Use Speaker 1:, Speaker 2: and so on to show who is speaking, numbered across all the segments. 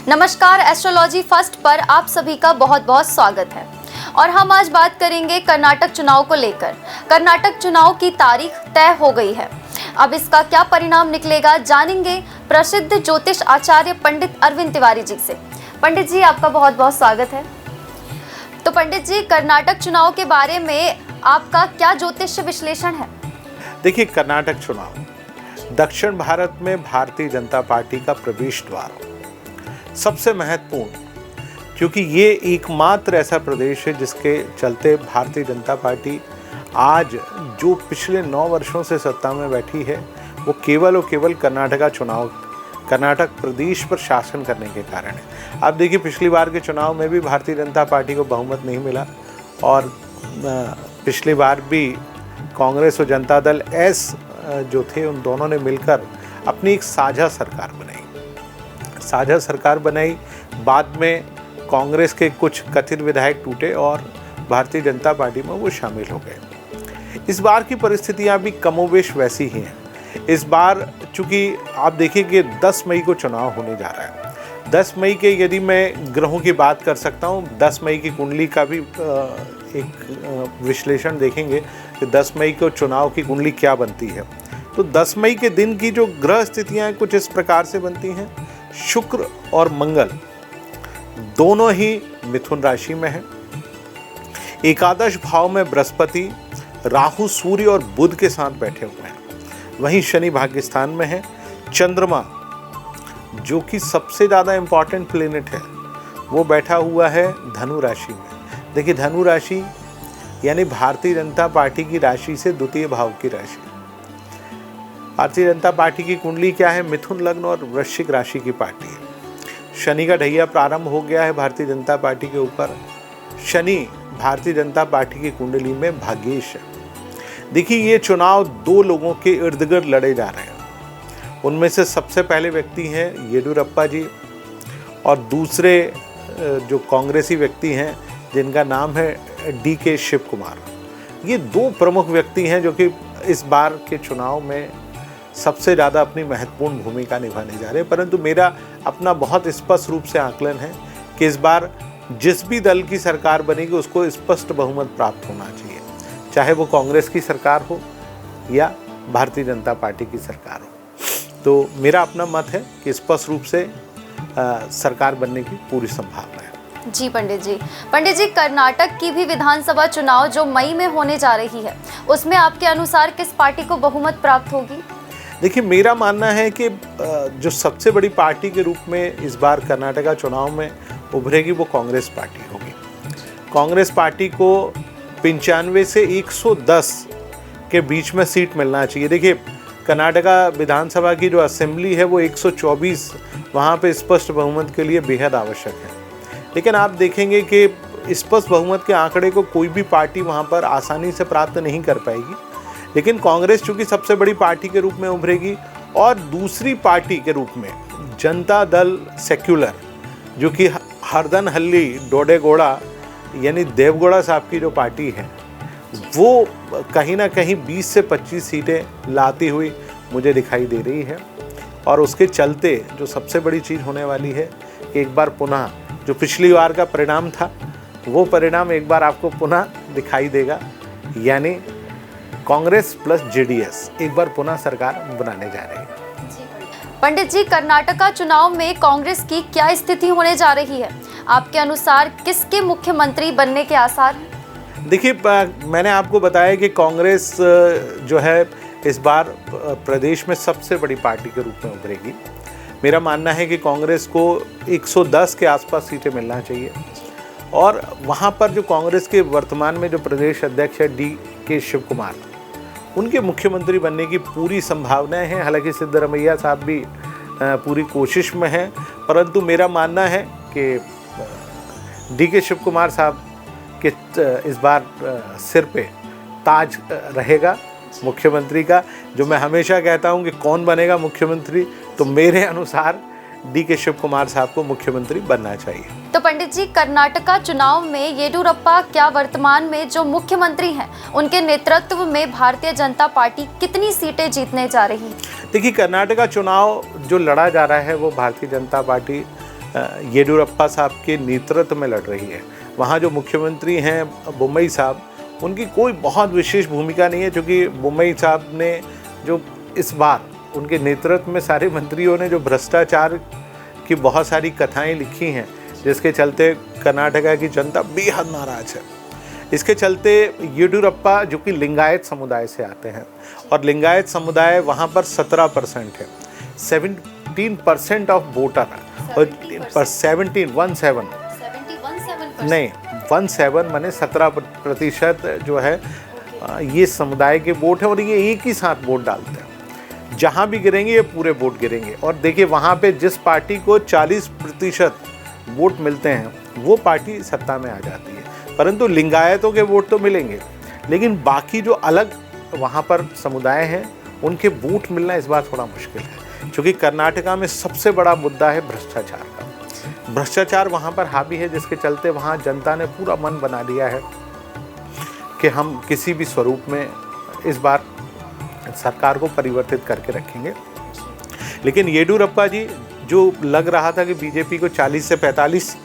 Speaker 1: नमस्कार, astrology first पर आप सभी का बहुत बहुत स्वागत है। और हम आज बात करेंगे कर्नाटक चुनाव को लेकर। कर्नाटक चुनाव की तारीख तय हो गई है। अब इसका क्या परिणाम निकलेगा जानेंगे प्रसिद्ध ज्योतिष आचार्य पंडित अरविंद तिवारी जी से। पंडित जी, आपका बहुत बहुत स्वागत है। तो पंडित जी, कर्नाटक चुनाव के बारे में आपका क्या ज्योतिष विश्लेषण है?
Speaker 2: देखिए, कर्नाटक चुनाव दक्षिण भारत में भारतीय जनता पार्टी का प्रवेश द्वार सबसे महत्वपूर्ण, क्योंकि ये एकमात्र ऐसा प्रदेश है जिसके चलते भारतीय जनता पार्टी आज जो पिछले 9 वर्षों से सत्ता में बैठी है वो केवल और केवल कर्नाटक प्रदेश पर शासन करने के कारण है। आप देखिए, पिछली बार के चुनाव में भी भारतीय जनता पार्टी को बहुमत नहीं मिला और पिछली बार भी कांग्रेस और जनता दल एस जो थे उन दोनों ने मिलकर अपनी एक साझा सरकार बनाई। बाद में कांग्रेस के कुछ कथित विधायक टूटे और भारतीय जनता पार्टी में वो शामिल हो गए। इस बार की परिस्थितियां भी कमोबेश वैसी ही हैं। इस बार चूंकि आप देखिए कि 10 मई को चुनाव होने जा रहा है। 10 मई के यदि मैं ग्रहों की बात कर सकता हूँ, 10 मई की कुंडली का भी एक विश्लेषण देखेंगे कि 10 मई को चुनाव की कुंडली क्या बनती है। तो 10 मई के दिन की जो ग्रह स्थितियाँ कुछ इस प्रकार से बनती हैं। शुक्र और मंगल दोनों ही मिथुन राशि में हैं। एकादश भाव में बृहस्पति, राहु, सूर्य और बुध के साथ बैठे हुए हैं। वहीं शनि भाग्यस्थान में है। चंद्रमा, जो कि सबसे ज़्यादा इम्पॉर्टेंट प्लेनेट है, वो बैठा हुआ है धनु राशि में। देखिए, धनु राशि यानी भारतीय जनता पार्टी की राशि से द्वितीय भाव की राशि। भारतीय जनता पार्टी की कुंडली क्या है? मिथुन लग्न और वृश्चिक राशि की पार्टी है। शनि का ढैया प्रारंभ हो गया है भारतीय जनता पार्टी के ऊपर। शनि भारतीय जनता पार्टी की कुंडली में भाग्येश है। देखिए, ये चुनाव 2 लोगों के इर्द गिर्द लड़े जा रहे हैं। उनमें से सबसे पहले व्यक्ति हैं येडियुरप्पा जी और दूसरे जो कांग्रेसी व्यक्ति हैं जिनका नाम है DK शिव कुमार। ये 2 प्रमुख व्यक्ति हैं जो कि इस बार के चुनाव में सबसे ज़्यादा अपनी महत्वपूर्ण भूमिका निभाने जा रहे हैं। परंतु मेरा अपना बहुत स्पष्ट रूप से आकलन है कि इस बार जिस भी दल की सरकार बनेगी उसको स्पष्ट बहुमत प्राप्त होना चाहिए, चाहे वो कांग्रेस की सरकार हो या भारतीय जनता पार्टी की सरकार हो। तो मेरा अपना मत है कि स्पष्ट रूप से सरकार बनने की पूरी संभावना है।
Speaker 1: जी पंडित जी, कर्नाटक की भी विधानसभा चुनाव जो मई में होने जा रही है, उसमें आपके अनुसार किस पार्टी को बहुमत प्राप्त होगी?
Speaker 2: देखिए, मेरा मानना है कि जो सबसे बड़ी पार्टी के रूप में इस बार कर्नाटका चुनाव में उभरेगी वो कांग्रेस पार्टी होगी। कांग्रेस पार्टी को 95 से 110 के बीच में सीट मिलना चाहिए। देखिए, कर्नाटका विधानसभा की जो असेंबली है वो 124, वहाँ पे स्पष्ट बहुमत के लिए बेहद आवश्यक है। लेकिन आप देखेंगे कि स्पष्ट बहुमत के आंकड़े को कोई भी पार्टी वहाँ पर आसानी से प्राप्त नहीं कर पाएगी। लेकिन कांग्रेस चूंकि सबसे बड़ी पार्टी के रूप में उभरेगी और दूसरी पार्टी के रूप में जनता दल सेक्युलर, जो कि हरदन हल्ली डोडेगोड़ा यानी देवगौड़ा साहब की जो पार्टी है, वो कहीं ना कहीं 20 से 25 सीटें लाती हुई मुझे दिखाई दे रही है। और उसके चलते जो सबसे बड़ी चीज़ होने वाली है कि एक बार पुनः जो पिछली बार का परिणाम था वो परिणाम एक बार आपको पुनः दिखाई देगा, यानी कांग्रेस प्लस JDS एक बार पुनः सरकार बनाने जा रही है।
Speaker 1: पंडित जी, कर्नाटका चुनाव में कांग्रेस की क्या स्थिति होने जा रही है? आपके अनुसार किसके मुख्यमंत्री बनने के आसार हैं?
Speaker 2: देखिए, मैंने आपको बताया कि कांग्रेस जो है इस बार प्रदेश में सबसे बड़ी पार्टी के रूप में उभरेगी। मेरा मानना है कि कांग्रेस को 110 के आसपास सीटें मिलना चाहिए और वहाँ पर जो कांग्रेस के वर्तमान में जो प्रदेश अध्यक्ष है DK शिव कुमार, उनके मुख्यमंत्री बनने की पूरी संभावनाएं हैं। हालांकि सिद्धरमैया साहब भी पूरी कोशिश में हैं, परंतु मेरा मानना है कि DK शिव कुमार साहब के इस बार सिर पे ताज रहेगा मुख्यमंत्री का। जो मैं हमेशा कहता हूं कि कौन बनेगा मुख्यमंत्री, तो मेरे अनुसार DK शिव कुमार साहब को मुख्यमंत्री बनना चाहिए।
Speaker 1: तो पंडित जी, कर्नाटका चुनाव में येडियुरप्पा क्या वर्तमान में जो मुख्यमंत्री हैं उनके नेतृत्व में भारतीय जनता पार्टी कितनी सीटें जीतने जा रही है?
Speaker 2: देखिए, कर्नाटका चुनाव जो लड़ा जा रहा है वो भारतीय जनता पार्टी येडियुरप्पा साहब के नेतृत्व में लड़ रही है। वहाँ जो मुख्यमंत्री हैं बोम्मई साहब, उनकी कोई बहुत विशेष भूमिका नहीं है, क्योंकि बोम्मई साहब ने जो इस बार उनके नेतृत्व में सारे मंत्रियों ने जो भ्रष्टाचार की बहुत सारी कथाएं लिखी हैं, जिसके चलते कर्नाटका की जनता बेहद नाराज है। इसके चलते येडियुरप्पा, जो कि लिंगायत समुदाय से आते हैं, और लिंगायत समुदाय वहाँ पर 17% है, 17% ऑफ वोटर, और 17 नहीं 17 माने 17% जो है ये समुदाय के वोट है, और ये एक ही साथ वोट डालते हैं। जहाँ भी गिरेंगे ये पूरे वोट गिरेंगे। और देखिए वहाँ पे जिस पार्टी को 40% वोट मिलते हैं वो पार्टी सत्ता में आ जाती है, परंतु लिंगायतों के वोट तो मिलेंगे, लेकिन बाकी जो अलग वहाँ पर समुदाय हैं उनके वोट मिलना इस बार थोड़ा मुश्किल है, क्योंकि कर्नाटका में सबसे बड़ा मुद्दा है भ्रष्टाचार का। भ्रष्टाचार वहाँ पर हावी है, जिसके चलते वहाँ जनता ने पूरा मन बना लिया है कि हम किसी भी स्वरूप में इस बार सरकार को परिवर्तित करके रखेंगे। लेकिन येडियुरप्पा जी, जो लग रहा था कि बीजेपी को 40 से 45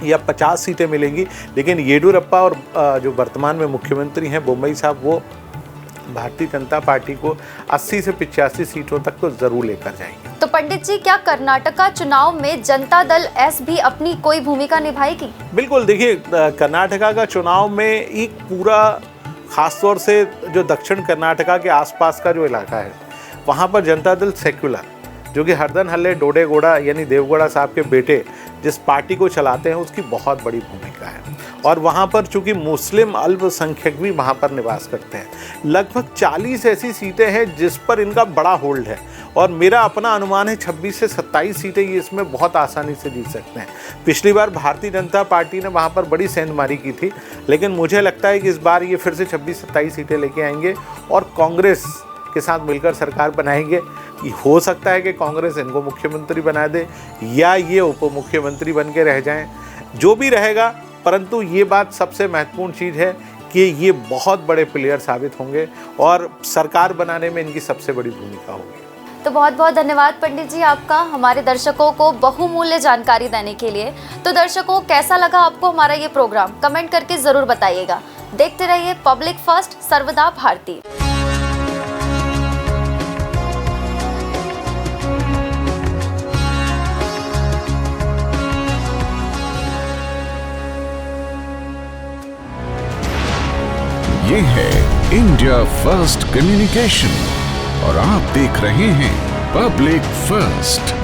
Speaker 2: या 50 सीटें मिलेंगी, लेकिन येडियुरप्पा और जो वर्तमान में मुख्यमंत्री हैं बोम्मई साहब, वो भारतीय जनता पार्टी को 80 से 85 सीटों तक तो जरूर लेकर जाएंगे।
Speaker 1: तो पंडित जी, क्या कर्नाटका चुनाव में जनता दल एस भी अपनी कोई भूमिका निभाएगी?
Speaker 2: बिल्कुल, देखिए कर्नाटका का चुनाव में एक पूरा, खासतौर से जो दक्षिण कर्नाटका के आसपास का जो इलाका है, वहाँ पर जनता दल सेक्युलर, जो कि हरदन हल्ले डोडेगौड़ा यानी देवगौड़ा साहब के बेटे जिस पार्टी को चलाते हैं, उसकी बहुत बड़ी भूमिका है। और वहाँ पर चूँकि मुस्लिम अल्पसंख्यक भी वहाँ पर निवास करते हैं, लगभग 40 ऐसी सीटें हैं जिस पर इनका बड़ा होल्ड है, और मेरा अपना अनुमान है 26 से 27 सीटें ये इसमें बहुत आसानी से जीत सकते हैं। पिछली बार भारतीय जनता पार्टी ने वहाँ पर बड़ी सेंधमारी की थी, लेकिन मुझे लगता है कि इस बार ये फिर से 26-27 सीटें लेके आएंगे और कांग्रेस के साथ मिलकर सरकार बनाएंगे। हो सकता है कि कांग्रेस इनको मुख्यमंत्री बना दे या ये उप मुख्यमंत्री बन के रह जाएं, जो भी रहेगा, परंतु ये बात सबसे महत्वपूर्ण चीज़ है कि ये बहुत बड़े प्लेयर साबित होंगे और सरकार बनाने में इनकी सबसे बड़ी भूमिका होगी।
Speaker 1: तो बहुत बहुत धन्यवाद पंडित जी आपका हमारे दर्शकों को बहुमूल्य जानकारी देने के लिए। तो दर्शकों, कैसा लगा आपको हमारा ये प्रोग्राम? कमेंट करके ज़रूर बताइएगा। देखते रहिए पब्लिक फर्स्ट, सर्वदा भारतीय।
Speaker 3: ये है इंडिया फर्स्ट कम्युनिकेशन और आप देख रहे हैं पब्लिक फर्स्ट,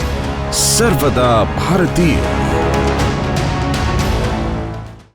Speaker 3: सर्वदा भारतीय।